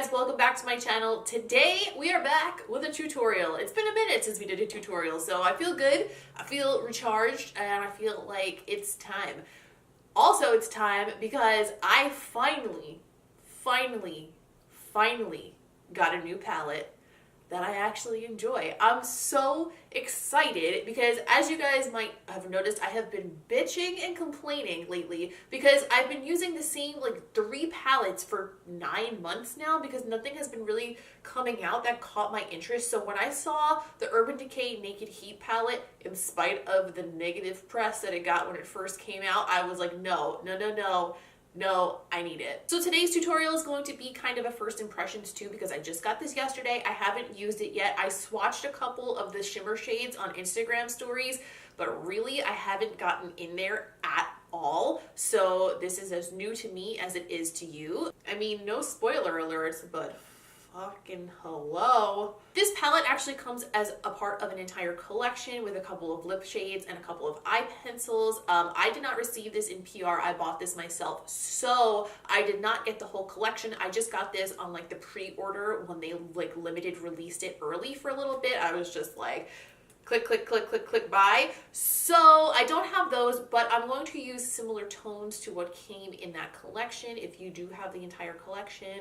guys, welcome back to my channel. Today we are back with a tutorial. It's been a minute since we did a tutorial, so I feel good, I feel recharged, and I feel like it's time. Also, it's time because I finally got a new palette that I actually enjoy. I'm so excited because, as you guys might have noticed, I have been bitching and complaining lately because I've been using the same like 3 palettes for 9 months now because nothing has been really coming out that caught my interest. So when I saw the Urban Decay NakeD Heat palette, in spite of the negative press that it got when it first came out, I was like, no, I need it. So today's tutorial is going to be kind of a first impressions too because I just got this yesterday. I haven't used it yet. I swatched a couple of the shimmer shades on Instagram stories, but really I haven't gotten in there at all. So this is as new to me as it is to you. I mean, no spoiler alerts, but fucking hello. This palette actually comes as a part of an entire collection with a couple of lip shades and a couple of eye pencils. I did not receive this in PR. I bought this myself, so I did not get the whole collection. I just got this on like the pre-order when they like limited released it early for a little bit. I was just like, click, click, click, click, click, buy. So I don't have those, but I'm going to use similar tones to what came in that collection. If you do have the entire collection,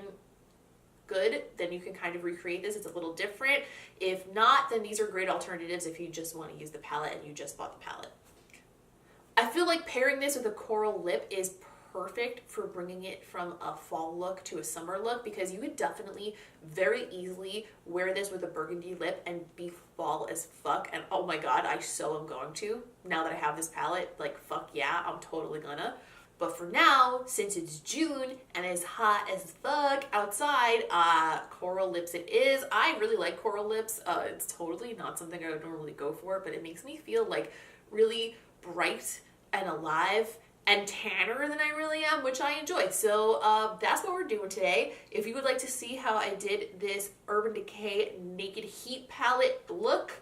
good, then you can kind of recreate this. It's a little different. If not, then these are great alternatives if you just want to use the palette and you just bought the palette. I feel like pairing this with a coral lip is perfect for bringing it from a fall look to a summer look because you would definitely very easily wear this with a burgundy lip and be fall as fuck. And oh my god, I so am going to. Now that I have this palette, like fuck yeah, I'm totally gonna. But for now, since it's June and it's hot as fuck outside, coral lips it is. I really like coral lips. It's totally not something I would normally go for, but it makes me feel like really bright and alive and tanner than I really am, which I enjoy. So that's what we're doing today. If you would like to see how I did this Urban Decay NakeD Heat palette look,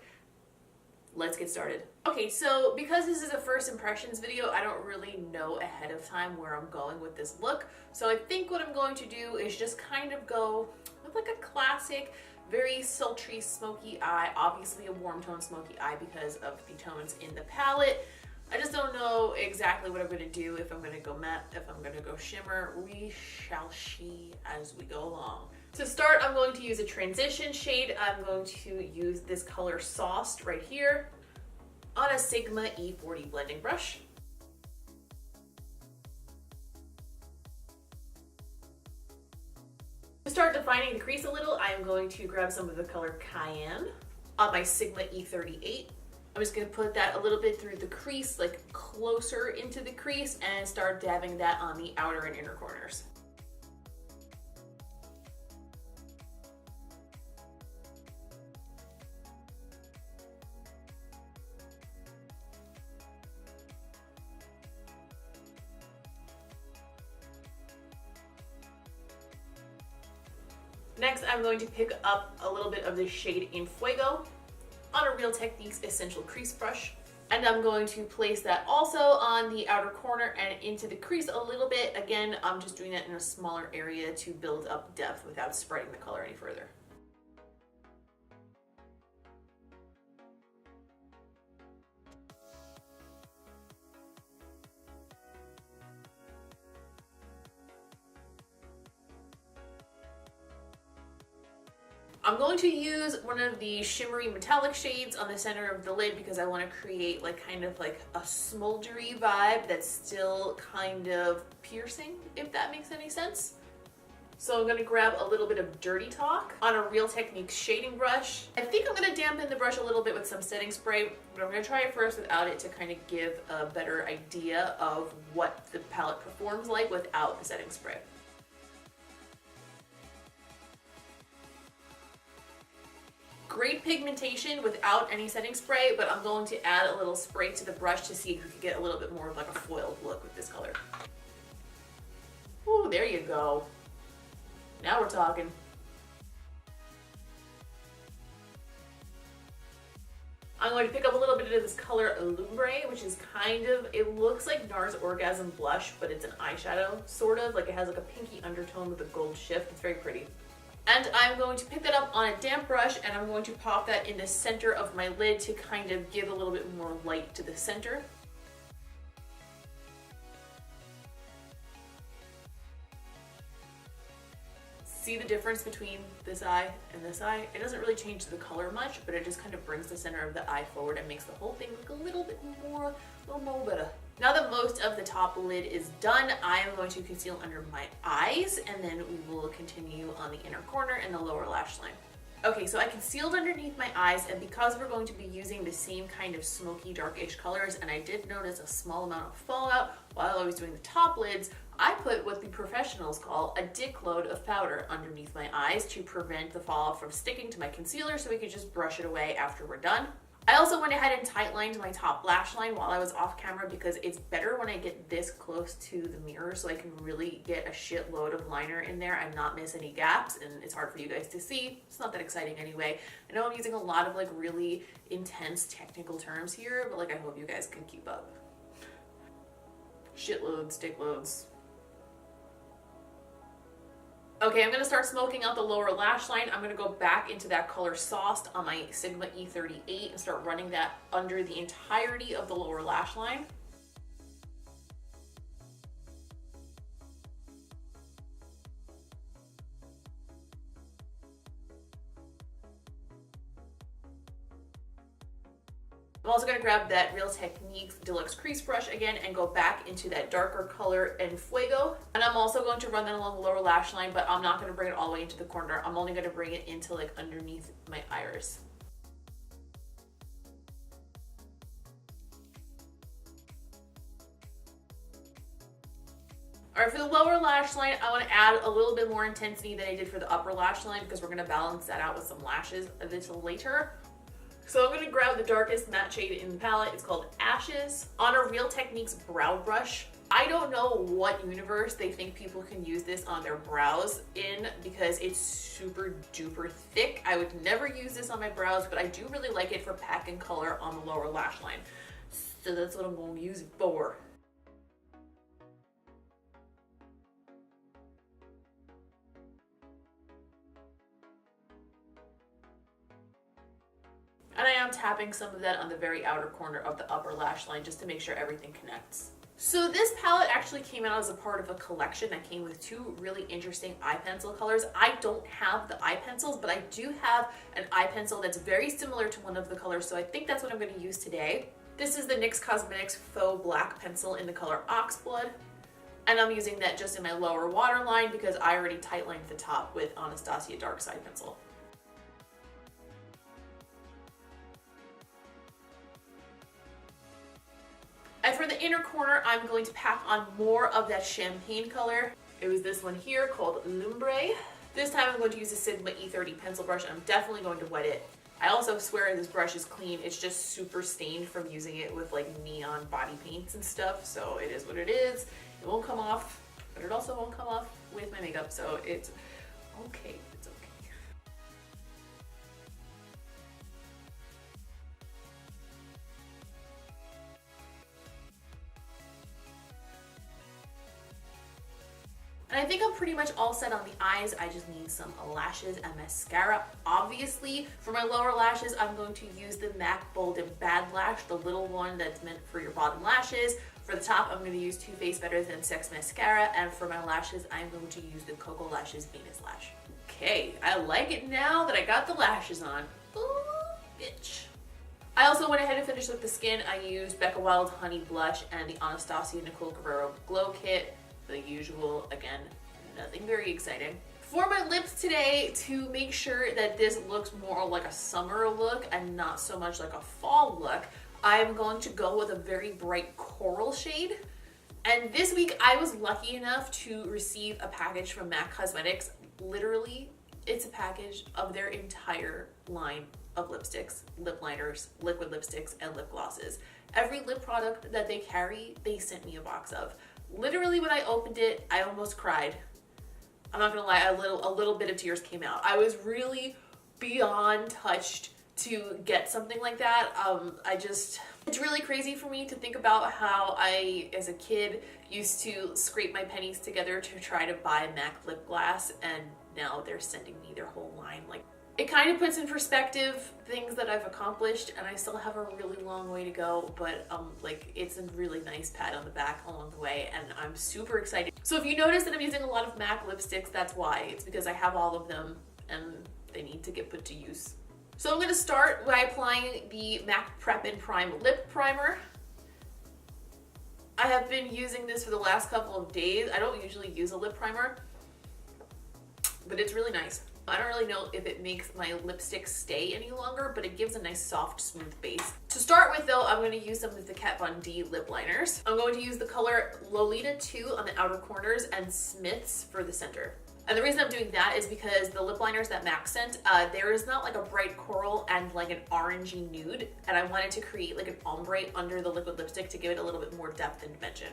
let's get started. Okay, so because this is a first impressions video, I don't really know ahead of time where I'm going with this look. So I think what I'm going to do is just kind of go with like a classic, very sultry, smoky eye. Obviously a warm tone smoky eye because of the tones in the palette. I just don't know exactly what I'm going to do, if I'm going to go matte, if I'm going to go shimmer. We shall see as we go along. To start, I'm going to use a transition shade. I'm going to use this color Sauced right here on a Sigma E40 blending brush. To start defining the crease a little, I am going to grab some of the color Cayenne on my Sigma E38. I'm just going to put that a little bit through the crease, like closer into the crease, and start dabbing that on the outer and inner corners. Next, I'm going to pick up a little bit of the shade in Fuego on a Real Techniques Essential Crease Brush. And I'm going to place that also on the outer corner and into the crease a little bit. Again, I'm just doing that in a smaller area to build up depth without spreading the color any further. I'm going to use one of the shimmery metallic shades on the center of the lid because I want to create like kind of like a smoldery vibe that's still kind of piercing, if that makes any sense. So I'm going to grab a little bit of Dirty Talk on a Real Techniques shading brush. I think I'm going to dampen the brush a little bit with some setting spray, but I'm going to try it first without it to kind of give a better idea of what the palette performs like without the setting spray. Great pigmentation without any setting spray, but I'm going to add a little spray to the brush to see if we can get a little bit more of like a foiled look with this color. Ooh, there you go. Now we're talking. I'm going to pick up a little bit of this color Hombre, which is kind of, it looks like NARS Orgasm Blush, but it's an eyeshadow, sort of. Like it has like a pinky undertone with a gold shift. It's very pretty. And I'm going to pick that up on a damp brush and I'm going to pop that in the center of my lid to kind of give a little bit more light to the center. See the difference between this eye and this eye? It doesn't really change the color much, but it just kind of brings the center of the eye forward and makes the whole thing look a little bit more better. Now that most of the top lid is done, I am going to conceal under my eyes, and then we will continue on the inner corner and the lower lash line. Okay, so I concealed underneath my eyes, and because we're going to be using the same kind of smoky darkish colors, and I did notice a small amount of fallout while I was doing the top lids, I put what the professionals call a dick load of powder underneath my eyes to prevent the fallout from sticking to my concealer so we could just brush it away after we're done. I also went ahead and tight lined my top lash line while I was off camera because it's better when I get this close to the mirror so I can really get a shitload of liner in there and not miss any gaps, and it's hard for you guys to see. It's not that exciting anyway. I know I'm using a lot of like really intense technical terms here, but like I hope you guys can keep up. Shitloads, dickloads. Okay, I'm gonna start smoking out the lower lash line. I'm gonna go back into that color Sauced on my Sigma E38 and start running that under the entirety of the lower lash line. I'm also going to grab that Real Techniques Deluxe Crease Brush again and go back into that darker color in Fuego. And I'm also going to run that along the lower lash line, but I'm not going to bring it all the way into the corner. I'm only going to bring it into like underneath my iris. All right, for the lower lash line, I want to add a little bit more intensity than I did for the upper lash line because we're going to balance that out with some lashes a little later. So I'm going to grab the darkest matte shade in the palette. It's called Ashes on a Real Techniques brow brush. I don't know what universe they think people can use this on their brows in because it's super duper thick. I would never use this on my brows, but I do really like it for pack and color on the lower lash line. So that's what I'm going to use it for. And I am tapping some of that on the very outer corner of the upper lash line just to make sure everything connects. So this palette actually came out as a part of a collection that came with two really interesting eye pencil colors. I don't have the eye pencils, but I do have an eye pencil that's very similar to one of the colors, so I think that's what I'm going to use today. This is the NYX Cosmetics Faux Black Pencil in the color Oxblood. And I'm using that just in my lower waterline because I already tight lined the top with Anastasia Darkside pencil. And for the inner corner, I'm going to pack on more of that champagne color. It was this one here called Hombre. This time I'm going to use a Sigma E30 pencil brush, and I'm definitely going to wet it. I also swear this brush is clean. It's just super stained from using it with like neon body paints and stuff, so it is what it is. It won't come off, but it also won't come off with my makeup, so it's okay. It's okay. And I think I'm pretty much all set on the eyes. I just need some lashes and mascara. Obviously, for my lower lashes, I'm going to use the MAC Bold and Bad Lash, the little one that's meant for your bottom lashes. For the top, I'm going to use Too Faced Better Than Sex Mascara. And for my lashes, I'm going to use the KoKo Lashes Venus Lash. Okay, I like it now that I got the lashes on. Ooh, bitch. I also went ahead and finished with the skin. I used Becca Wild Honey Blush and the Anastasia Nicole Guerriero Glow Kit. The usual, again, nothing very exciting. For my lips today, to make sure that this looks more like a summer look and not so much like a fall look, I'm going to go with a very bright coral shade. And this week I was lucky enough to receive a package from MAC Cosmetics. Literally, it's a package of their entire line of lipsticks, lip liners, liquid lipsticks, and lip glosses. Every lip product that they carry, they sent me a box of. Literally, when I opened it, I almost cried. I'm not gonna lie, a little bit of tears came out. I was really beyond touched to get something like that. It's really crazy for me to think about how I, as a kid, used to scrape my pennies together to try to buy MAC lip gloss, and now they're sending me their whole line. Like, it kind of puts in perspective things that I've accomplished, and I still have a really long way to go, but like, it's a really nice pat on the back along the way, and I'm super excited. So if you notice that I'm using a lot of MAC lipsticks, that's why. It's because I have all of them, and they need to get put to use. So I'm going to start by applying the MAC Prep and Prime Lip Primer. I have been using this for the last couple of days. I don't usually use a lip primer, but it's really nice. I don't really know if it makes my lipstick stay any longer, but it gives a nice soft, smooth base. To start with though, I'm going to use some of the Kat Von D lip liners. I'm going to use the color Lolita 2 on the outer corners and Smith's for the center. And the reason I'm doing that is because the lip liners that MAC sent, there is not like a bright coral and like an orangey nude, and I wanted to create like an ombre under the liquid lipstick to give it a little bit more depth and dimension.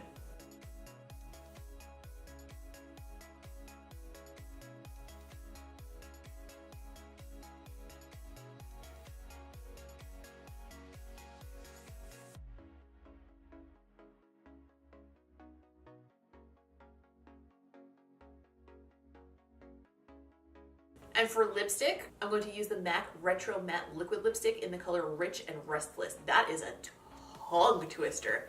And for lipstick, I'm going to use the MAC Retro Matte Liquid Lipstick in the color Rich and Restless. That is a tongue twister.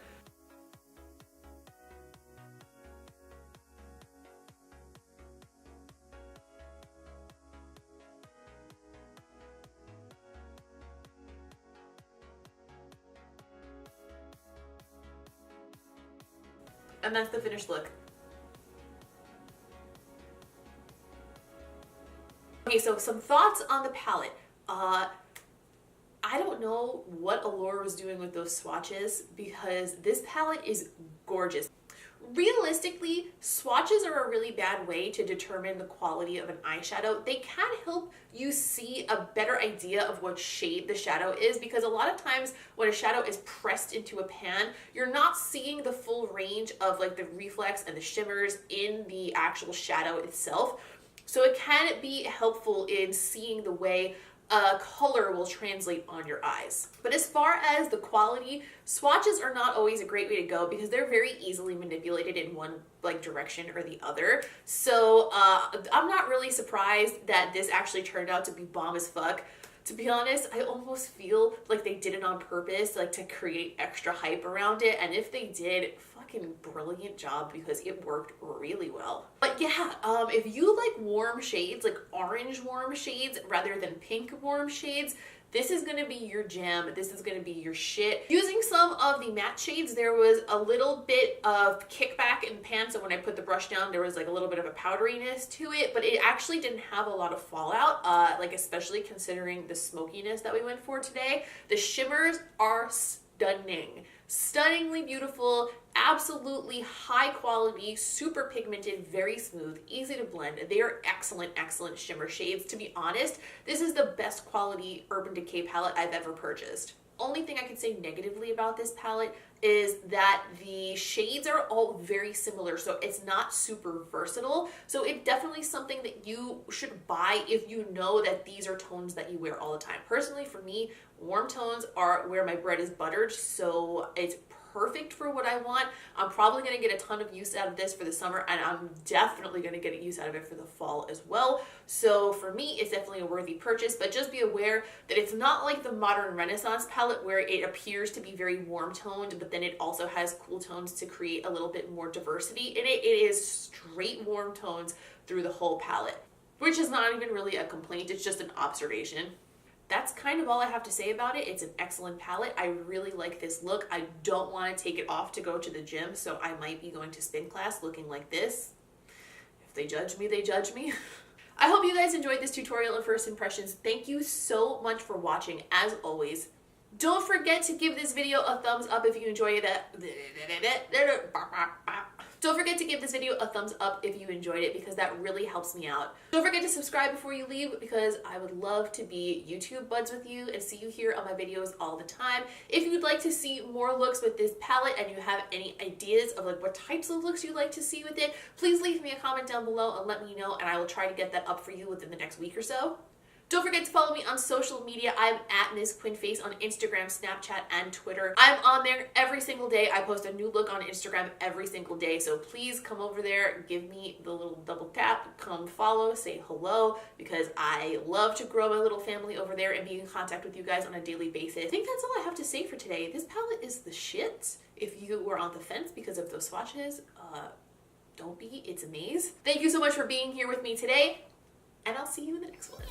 And that's the finished look. Okay, so some thoughts on the palette. I don't know what Allure was doing with those swatches because this palette is gorgeous. Realistically, swatches are a really bad way to determine the quality of an eyeshadow. They can help you see a better idea of what shade the shadow is, because a lot of times when a shadow is pressed into a pan, you're not seeing the full range of like the reflex and the shimmers in the actual shadow itself. So it can be helpful in seeing the way color will translate on your eyes. But as far as the quality, swatches are not always a great way to go because they're very easily manipulated in one like direction or the other. So I'm not really surprised that this actually turned out to be bomb as fuck. To be honest, I almost feel like they did it on purpose, like to create extra hype around it. And if they did, fucking brilliant job, because it worked really well. But yeah, if you like warm shades, like orange warm shades rather than pink warm shades, this is going to be your jam. This is going to be your shit. Using some of the matte shades, there was a little bit of kickback in the pan, so when I put the brush down, there was like a little bit of a powderiness to it, but it actually didn't have a lot of fallout, like especially considering the smokiness that we went for today. The shimmers are stunning. Stunningly beautiful, absolutely high quality, super pigmented, very smooth, easy to blend. They are excellent, excellent shimmer shades. To be honest, this is the best quality Urban Decay palette I've ever purchased. Only thing I could say negatively about this palette is that the shades are all very similar, so it's not super versatile. So it's definitely something that you should buy if you know that these are tones that you wear all the time. Personally, for me, warm tones are where my bread is buttered, so it's perfect for what I want. I'm probably going to get a ton of use out of this for the summer, and I'm definitely going to get a use out of it for the fall as well. So for me, it's definitely a worthy purchase, but just be aware that it's not like the Modern Renaissance palette where it appears to be very warm toned, but then it also has cool tones to create a little bit more diversity in it. It is straight warm tones through the whole palette, which is not even really a complaint. It's just an observation. That's kind of all I have to say about it. It's an excellent palette. I really like this look. I don't want to take it off to go to the gym, so I might be going to spin class looking like this. If they judge me, they judge me. I hope you guys enjoyed this tutorial and first impressions. Thank you so much for watching, as always. Don't forget to give this video a thumbs up if you enjoyed it. Don't forget to give this video a thumbs up if you enjoyed it, because that really helps me out. Don't forget to subscribe before you leave, because I would love to be YouTube buds with you and see you here on my videos all the time. If you'd like to see more looks with this palette and you have any ideas of like what types of looks you'd like to see with it, please leave me a comment down below and let me know, and I will try to get that up for you within the next week or so. Don't forget to follow me on social media. I'm at Ms. Quinface on Instagram, Snapchat, and Twitter. I'm on there every single day. I post a new look on Instagram every single day, so please come over there, give me the little double tap, come follow, say hello, because I love to grow my little family over there and be in contact with you guys on a daily basis. I think that's all I have to say for today. This palette is the shit. If you were on the fence because of those swatches, don't be. It's a maze. Thank you so much for being here with me today, and I'll see you in the next one.